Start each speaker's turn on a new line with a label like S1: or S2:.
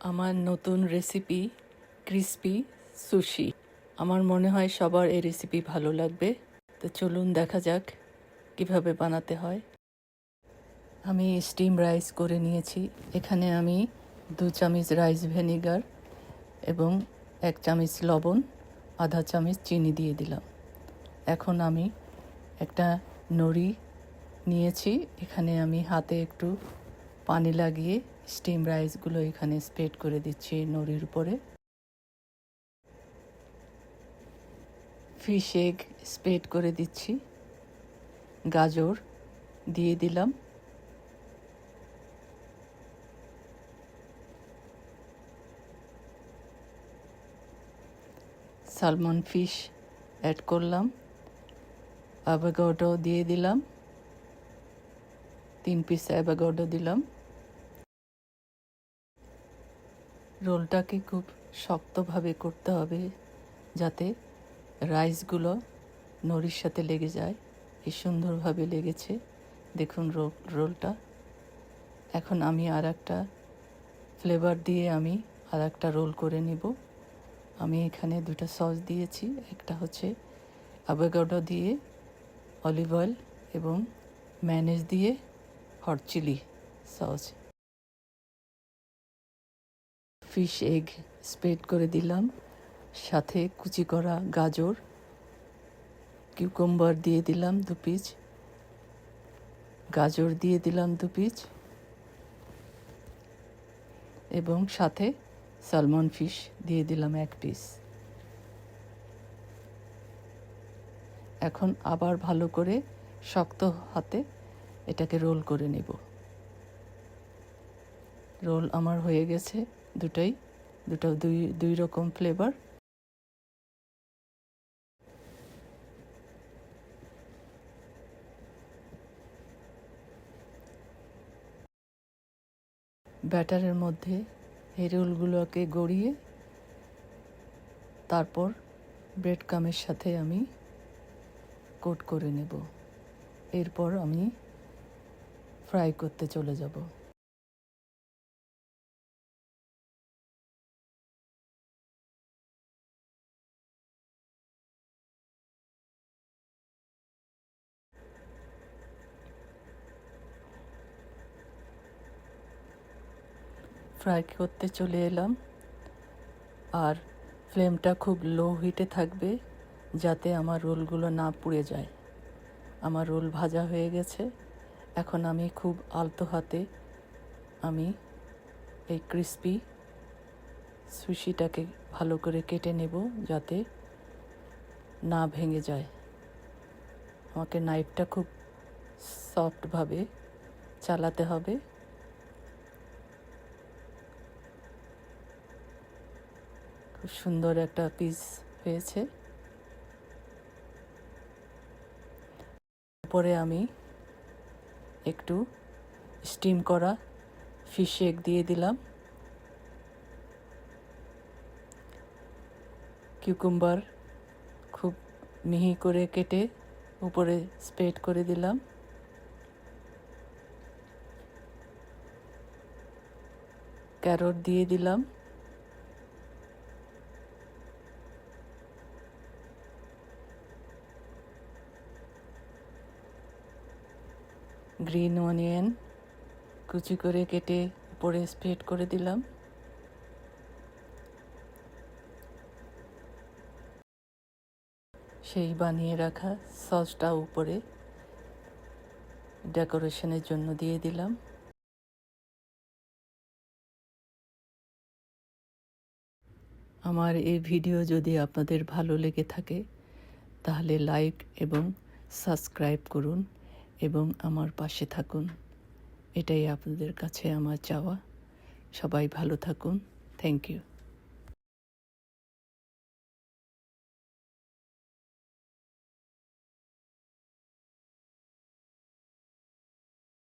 S1: আমার নতুন recipe crispy sushi. আমার মনে হয় সবার এই রেসিপি ভালো লাগবে। তো চলুন দেখা যাক কিভাবে বানাতে হয়। আমি স্টিম রাইস করে নিয়েছি। এখানে আমি 2 চামচ রাইস ভিনেগার এবং 1 চামচ লবণ, আধা চামচ চিনি দিয়ে দিলাম। এখন আমি একটা নড়ি নিয়েছি। এখানে আমি হাতে একটু পানি লাগিয়ে স্টিম রাইসগুলো এখানে স্প্রেড করে দিচ্ছি নড়ির উপরে। ফিশ এগ স্প্রেড করে দিচ্ছি। গাজর দিয়ে দিলাম। সালমন ফিশ অ্যাড করলাম। অ্যাভোকাডো দিয়ে দিলাম। 3 পিস অ্যাভোকাডো দিলাম। রোলটাকে খুব শক্তভাবে করতে হবে যাতে রাইসগুলো নড়ির সাথে লেগে যায়। এই সুন্দরভাবে লেগেছে, দেখুন রোলটা। এখন আমি আর একটা ফ্লেভার দিয়ে আমি আর একটা রোল করে নিব। আমি এখানে 2টা সস দিয়েছি। একটা হচ্ছে অ্যাভোকাডো দিয়ে অলিভ অয়েল এবং ম্যায়োনিজ দিয়ে hot chilli sauce. Fish egg spread করে দিলাম, সাথে কুচি করা গাজর, কিউকাম্বার দিয়ে দিলাম 2 পিস, গাজর দিয়ে দিলাম 2 পিস এবং সাথে সালমন ফিশ দিয়ে দিলাম 1 পিস। এখন আবার ভালো করে শক্ত হাতে এটাকে রোল করে নেব। রোল আমার হয়ে গেছে দুই রকম ফ্লেভার। ব্যাটারের মধ্যে এই রোলগুলোকে গড়িয়ে তারপর ব্রেড ক্রামের সাথে আমি কোট করে নেব। এরপর আমি ফ্রাই করতে চলে যাব। ফ্রাই করতে চলে এলাম, আর ফ্লেমটা খুব লো হিটে থাকবে যাতে আমার রোলগুলো না পুড়ে যায়। আমার রোল ভাজা হয়ে গেছে। এখন আমি খুব আলতো হাতে আমি এই ক্রিসপি সুশিটাকে ভালো করে কেটে নেব যাতে না ভেঙে যায়। আমাকে নাইফটা খুব সফটভাবে চালাতে হবে। খুব সুন্দর একটা পিস হয়েছে। উপরে আমি একটু স্টিম করা ফিশ এগ দিয়ে দিলাম। কিউকাম্বার খুব মিহি করে কেটে উপরে স্প্রেড করে দিলাম। ক্যারট দিয়ে দিলাম। গ্রিন অনিয়ন কুচি করে কেটে উপরে স্প্রেড করে দিলাম। সেই বানিয়ে রাখা সসটা উপরে ডেকোরেশনের জন্য দিয়ে দিলাম। আমার এই ভিডিও যদি আপনাদের ভালো লেগে থাকে তাহলে লাইক এবং সাবস্ক্রাইব করুন এবং আমার পাশে থাকুন। এটাই আপনাদের কাছে আমার চাওয়া। সবাই ভালো থাকুন। Thank you.